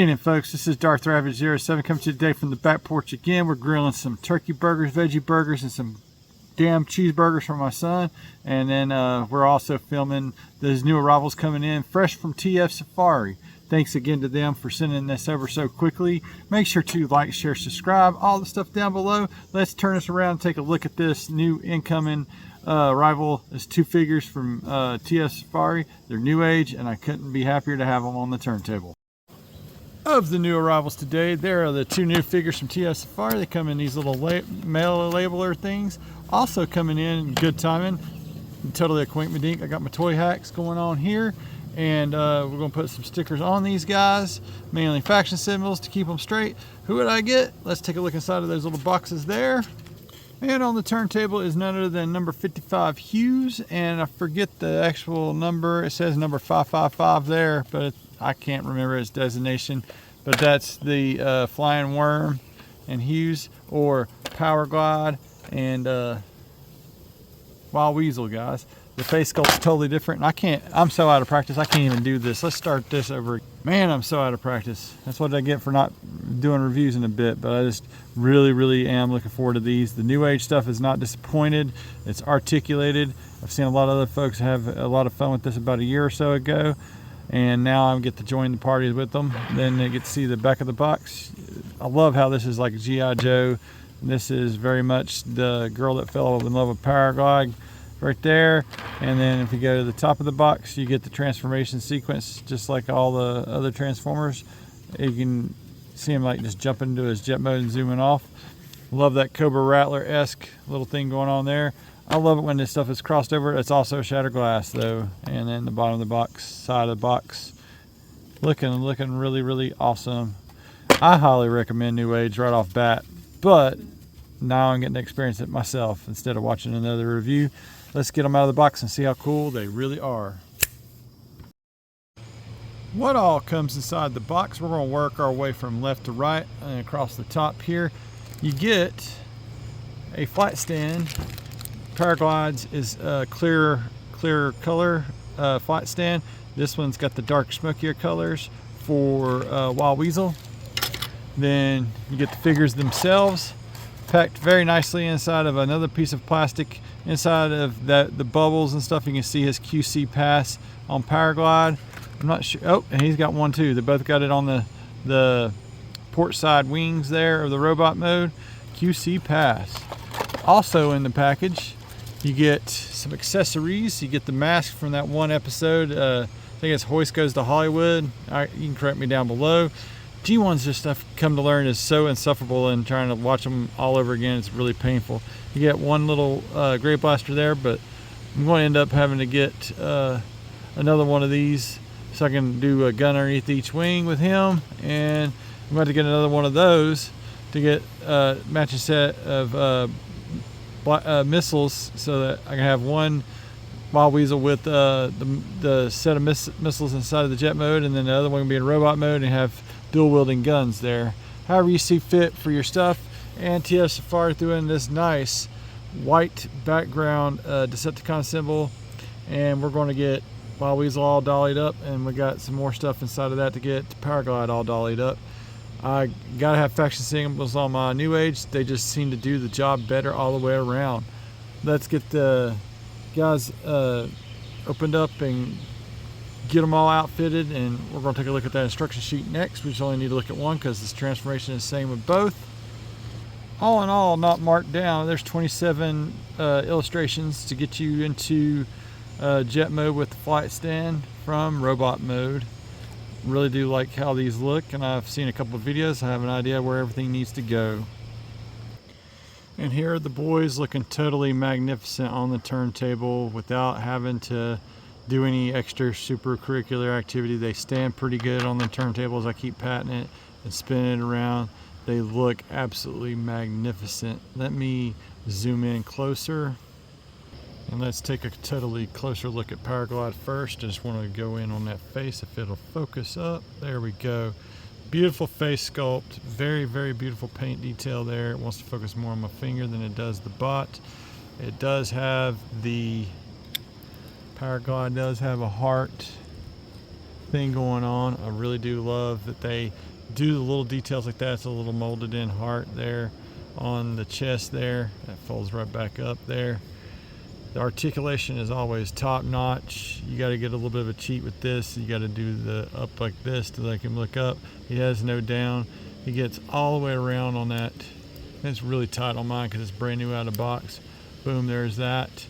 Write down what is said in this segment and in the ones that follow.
Evening, folks. This is Darth Rabbit 07 coming to you today from the back porch again. We're grilling some turkey burgers, veggie burgers, and some damn cheeseburgers for my son. And then we're also filming those new arrivals coming in fresh from TF Safari. Thanks again to them for sending this over so quickly. Make sure to like, share, subscribe, all the stuff down below. Let's turn this around and take a look at this new incoming arrival. It's two figures from TF Safari. They're Newage, and I couldn't be happier to have them on the turntable. Of the new arrivals today, there are the two new figures from TF Safari. They come in these little mail labeler things. Also coming in good timing, totally a quaint dink. I got my toy hacks going on here, and we're going to put some stickers on these guys, mainly faction symbols to keep them straight. Who would I get? Let's take a look inside of those little boxes there. And on the turntable is none other than number 55 Hughes, and I forget the actual number. It says number 555 there, but I can't remember its designation. But that's the Flying Worm and Hughes, or Power Glide and Wild Weasel, guys. The face sculpt's totally different, and I'm so out of practice, I can't even do this. Let's start this over. Man, I'm so out of practice. That's what I get for not doing reviews in a bit, but I just really am looking forward to these. The Newage stuff is not disappointed. It's articulated. I've seen a lot of other folks have a lot of fun with this about a year or so ago, and now I get to join the parties with them. Then they get to see the back of the box. I love how this is like G.I. Joe. This is very much the girl that fell in love with Paraglide right there. And then if you go to the top of the box, you get the transformation sequence, just like all the other Transformers. You can see him like just jumping into his jet mode and zooming off. Love that Cobra Rattler-esque little thing going on there. I love it when this stuff is crossed over. It's also shattered glass though. And then the bottom of the box, side of the box, looking really awesome. I highly recommend Newage right off bat, but now I'm getting to experience it myself instead of watching another review. Let's get them out of the box and see how cool they really are. What all comes inside the box? We're going to work our way from left to right and across the top here. You get a flight stand. Paraglides is a clear color flight stand. This one's got the dark smokier colors for Wild Weasel. Then you get the figures themselves, packed very nicely inside of another piece of plastic. Inside of the bubbles and stuff, you can see his QC pass on Paraglide. I'm not sure. Oh, and he's got one too. They both got it on the port side wings there of the robot mode. QC pass. Also in the package, you get some accessories. You get the mask from that one episode. I think it's Hoist Goes to Hollywood. You can correct me down below. G1's just I've come to learn is so insufferable, and trying to watch them all over again, it's really painful. You get one little gray blaster there, but I'm going to end up having to get another one of these so I can do a gun underneath each wing with him, and I'm going to get another one of those to get a matching set of missiles, so that I can have one Wild Weasel with the set of missiles inside of the jet mode, and then the other one can be in robot mode and have dual wielding guns there. However you see fit for your stuff. And TF Safari threw in this nice white background Decepticon symbol, and we're going to get Wild Weasel all dollied up, and we got some more stuff inside of that to get Paraglide all dollied up. I gotta have faction symbols on my Newage. They just seem to do the job better all the way around. Let's get the guys opened up and get them all outfitted, and we're going to take a look at that instruction sheet next. We just only need to look at one because this transformation is the same with both. All in all, not marked down, there's 27 illustrations to get you into jet mode with the flight stand from robot mode. Really do like how these look, and I've seen a couple of videos. I have an idea where everything needs to go. And here are the boys looking totally magnificent on the turntable without having to do any extra super curricular activity. They stand pretty good on the turntables. I keep patting it and spinning it around. They look absolutely magnificent. Let me zoom in closer, and let's take a totally closer look at Paraglide first. I just want to go in on that face if it'll focus up. There we go. Beautiful face sculpt, very beautiful paint detail there. It wants to focus more on my finger than it does the bot. It does have the Paraglide does have a heart thing going on. I really do love that they do the little details like that. It's a little molded in heart there on the chest there. That folds right back up there. The articulation is always top notch. You got to get a little bit of a cheat with this. You got to do the up like this to make him look up. He has no down. He gets all the way around on that. It's really tight on mine because it's brand new out of the box. Boom, there's that.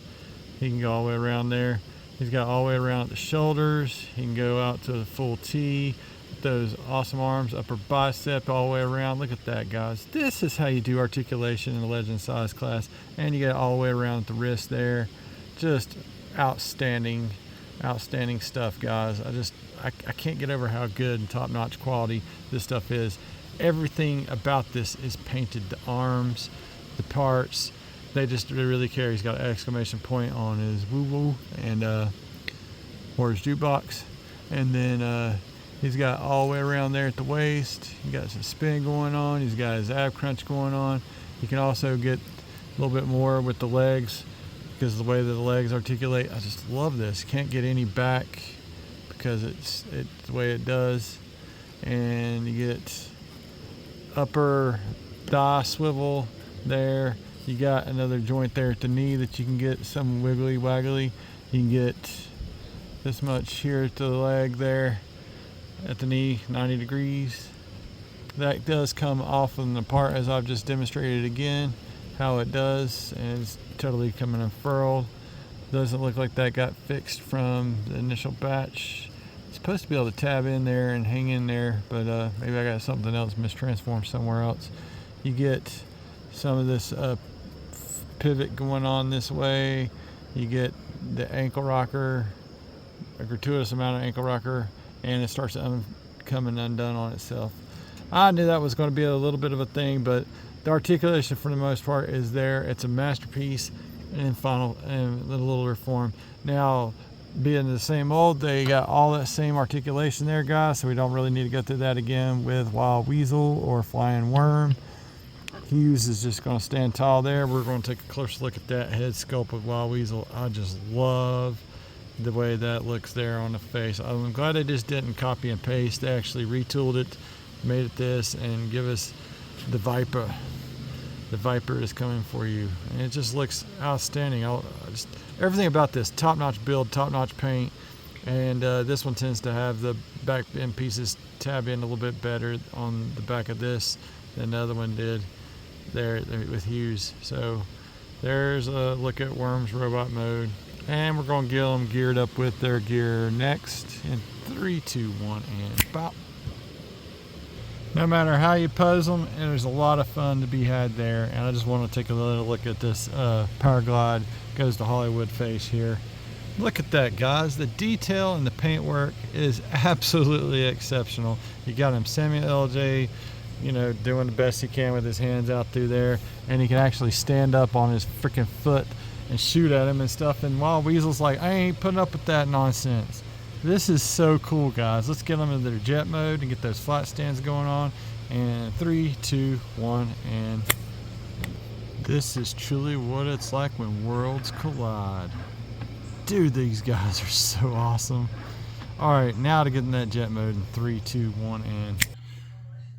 He can go all the way around there. He's got all the way around at the shoulders. He can go out to the full T. Those awesome arms, upper bicep all the way around. Look at that, guys. This is how you do articulation in the legend size class. And you get it all the way around at the wrist there. Just outstanding stuff, guys. I can't get over how good and top-notch quality this stuff is. Everything about this is painted. The arms, the parts, they really care. He's got an exclamation point on his woo-woo and or his jukebox. And then he's got all the way around there at the waist. He got some spin going on. He's got his ab crunch going on. You can also get a little bit more with the legs because of the way that the legs articulate. I just love this. Can't get any back because it's the way it does. And you get upper thigh swivel there. You got another joint there at the knee that you can get some wiggly waggly. You can get this much here to the leg there at the knee, 90 degrees. That does come off and apart as I've just demonstrated again how it does, and it's totally coming unfurled. Doesn't look like that got fixed from the initial batch. It's supposed to be able to tab in there and hang in there, but maybe I got something else mistransformed somewhere else. You get some of this pivot going on this way. You get the ankle rocker, a gratuitous amount of ankle rocker, and it starts coming undone on itself. I knew that was going to be a little bit of a thing, but the articulation for the most part is there. It's a masterpiece and final and a little reform. Now, being the same mold, they got all that same articulation there, guys, so we don't really need to go through that again with Wild Weasel or Flying Worm. Hughes is just going to stand tall there. We're going to take a closer look at that head sculpt with Wild Weasel. I just love the way that looks there on the face. I'm glad they just didn't copy and paste. They actually retooled it, made it this, and give us the Viper. The Viper is coming for you, and it just looks outstanding. Everything about this, top-notch build, top-notch paint, and this one tends to have the back end pieces tab in a little bit better on the back of this than the other one did there with Hughes. So there's a look at Worm's robot mode. And we're going to get them geared up with their gear next in 3, 2, 1, and pop. No matter how you pose them, and there's a lot of fun to be had there. And I just want to take a little look at this Powerglide Goes to Hollywood face here. Look at that, guys. The detail and the paintwork is absolutely exceptional. You got him semi-LJ, doing the best he can with his hands out through there. And he can actually stand up on his freaking foot and shoot at him and stuff, and Wild Weasel's like, I ain't putting up with that nonsense. This is so cool, guys. Let's get them into their jet mode and get those flat stands going on. And 3, 2, 1, and this is truly what it's like when worlds collide. Dude, these guys are so awesome. Alright, now to get in that jet mode in 3, 2, 1, and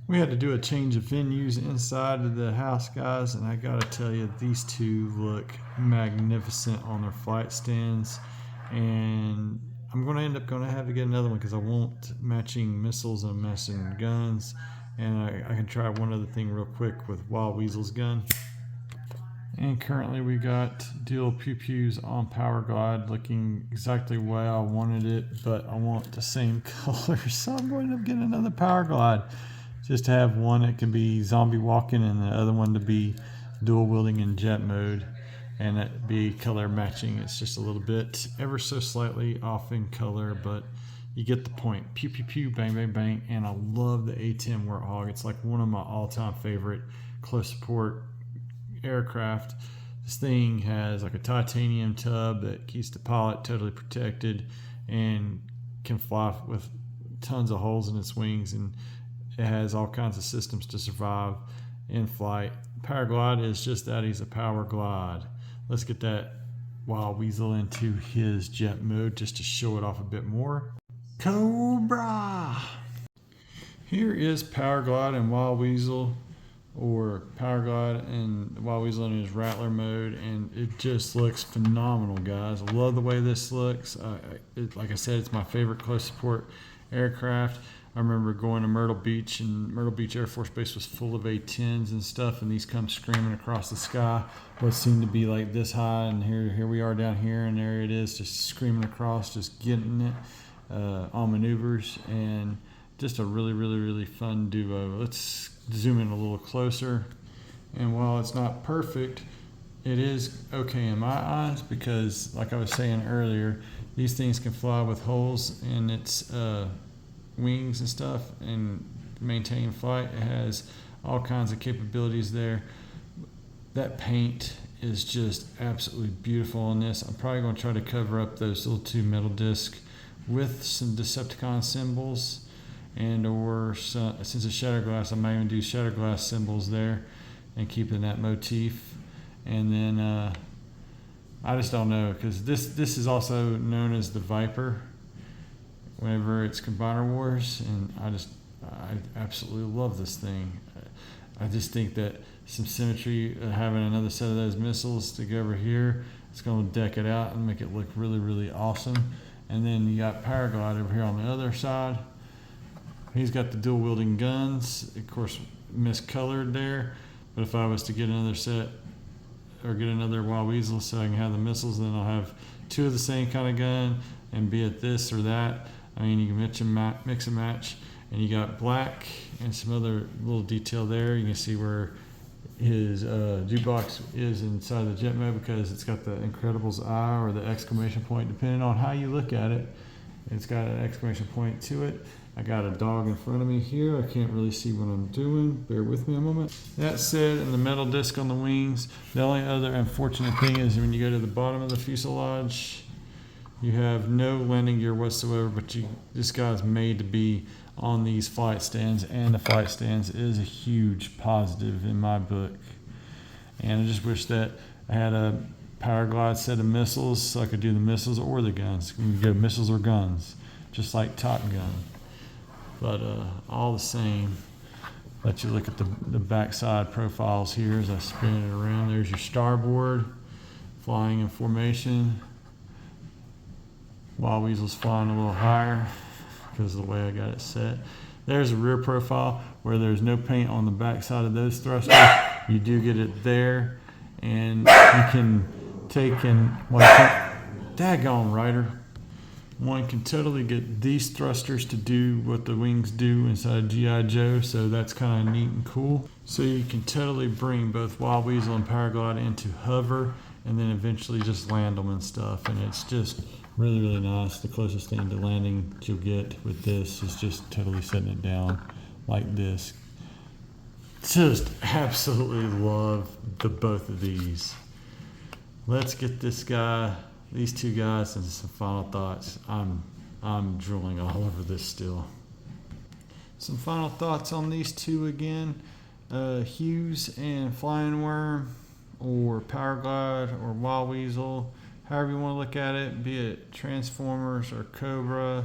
we had to do a change of venues inside of the house, guys, and I gotta tell you, these two look magnificent on their flight stands, and I'm gonna end up have to get another one because I want matching missiles and matching guns, and I can try one other thing real quick with Wild Weasel's gun. And currently we got dual pew-pews on Powerglide, looking exactly the way I wanted it, but I want the same color, so I'm going to end up getting another Powerglide. Just to have one that can be zombie walking and the other one to be dual wielding in jet mode, and that be color matching. It's just a little bit ever so slightly off in color, but you get the point. Pew pew pew, bang bang bang. And I love the A-10 Warthog. It's like one of my all-time favorite close support aircraft. This thing has like a titanium tub that keeps the pilot totally protected and can fly with tons of holes in its wings, and it has all kinds of systems to survive in flight. Powerglide is just that. He's a Powerglide. Let's get that Wild Weasel into his jet mode just to show it off a bit more. Cobra. Here is Power Glide and Wild Weasel, or Power Glide and Wild Weasel in his Rattler mode, and it just looks phenomenal, guys. I love the way this looks. Like I said, it's my favorite close support aircraft. I remember going to Myrtle Beach, and Myrtle Beach Air Force Base was full of A-10s and stuff, and these come screaming across the sky. What seemed to be like this high, and here we are down here, and there it is, just screaming across, just getting it on maneuvers, and just a really fun duo. Let's zoom in a little closer. And while it's not perfect, it is okay in my eyes, because like I was saying earlier, these things can fly with holes in its wings and stuff and maintain flight. It has all kinds of capabilities there. That paint is just absolutely beautiful on this. I'm probably going to try to cover up those little two metal discs with some Decepticon symbols, and or since it's Shatterglass, I might even do Shatterglass symbols there and keeping that motif. And then I just don't know, because this is also known as the Viper whenever it's Combiner Wars, and I absolutely love this thing. I just think that some symmetry, having another set of those missiles to go over here, it's going to deck it out and make it look really awesome. And then you got Paraglide over here on the other side. He's got the dual wielding guns, of course miscolored there, but if I was to get another set or get another Wild Weasel so I can have the missiles, then I'll have two of the same kind of gun, and be it this or that. I mean, you can mix and match, and you got black and some other little detail there. You can see where his jukebox is inside the jet mode, because it's got the Incredibles eye or the exclamation point, depending on how you look at it. It's got an exclamation point to it. I got a dog in front of me here. I can't really see what I'm doing. Bear with me a moment. That said, and the metal disc on the wings, the only other unfortunate thing is when you go to the bottom of the fuselage, you have no landing gear whatsoever, but this guy's made to be on these flight stands, and the flight stands is a huge positive in my book. And I just wish that I had a Power Glide set of missiles so I could do the missiles or the guns. We could go missiles or guns, just like Top Gun. But all the same, let you look at the backside profiles here as I spin it around. There's your starboard, flying in formation. Wild Weasel's flying a little higher because of the way I got it set. There's a rear profile where there's no paint on the backside of those thrusters. You do get it there, and you can take and daggone rider. One can totally get these thrusters to do what the wings do inside G.I. Joe, so that's kind of neat and cool. So you can totally bring both Wild Weasel and Power Glide into hover, and then eventually just land them and stuff, and it's just really nice. The closest thing to landing that you'll get with this is just totally setting it down like this. Just absolutely love both of these. Let's get these two guys into some final thoughts. I'm drooling all over this still. Some final thoughts on these two again. Hughes and Flying Worm, or Power Glide, or Wild Weasel, however you want to look at it, be it Transformers or Cobra,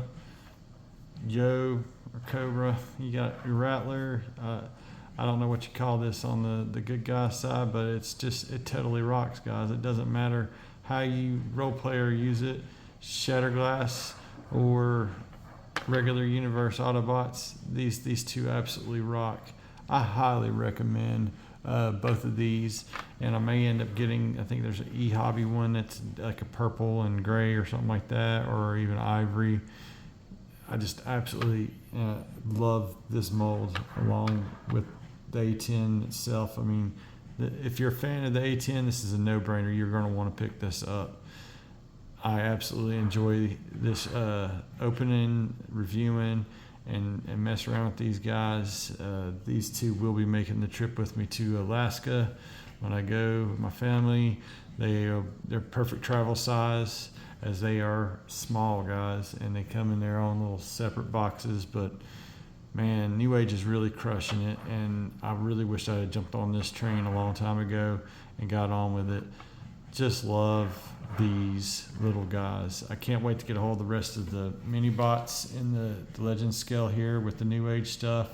Joe or Cobra. You got your Rattler. I don't know what you call this on the good guy side, but it totally rocks, guys. It doesn't matter how you role play or use it, Shatterglass or regular Universe Autobots. These two absolutely rock. I highly recommend both of these, and I may end up getting, I think there's an E-Hobby one that's like a purple and gray or something like that, or even ivory. I just absolutely love this mold, along with the A-10 itself. I mean, if you're a fan of the A-10, this is a no-brainer. You're going to want to pick this up. I absolutely enjoy this opening, reviewing, and mess around with these guys. These two will be making the trip with me to Alaska when I go with my family. They're perfect travel size, as they are small guys, and they come in their own little separate boxes. But man, Newage is really crushing it, and I really wish I had jumped on this train a long time ago and got on with it. Just love these little guys. I can't wait to get a hold of the rest of the mini bots in the Legend scale here with the Newage stuff.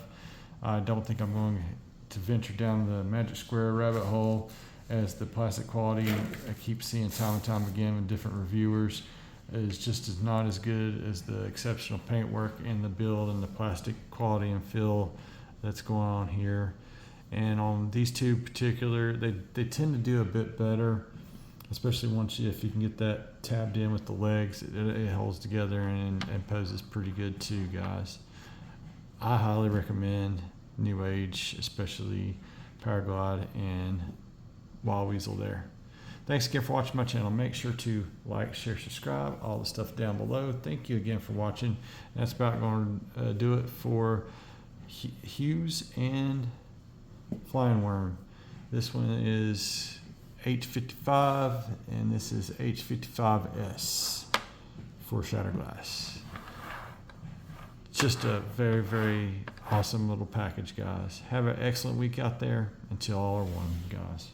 I don't think I'm going to venture down the magic square rabbit hole, as the plastic quality I keep seeing time and time again with different reviewers is just not as good as the exceptional paintwork and the build and the plastic quality and feel that's going on here. And on these two particular, they tend to do a bit better, especially if you can get that tabbed in with the legs. It holds together and poses pretty good too, guys. I highly recommend Newage, especially Paraglide and Wild Weasel there. Thanks again for watching my channel. Make sure to like, share, subscribe, all the stuff down below. Thank you again for watching. That's about going to do it for Hughes and Flying Worm. This one is H-55 and this is H-55S for Shatterglass. Just a very, very awesome little package, guys. Have an excellent week out there. Until all are one, guys.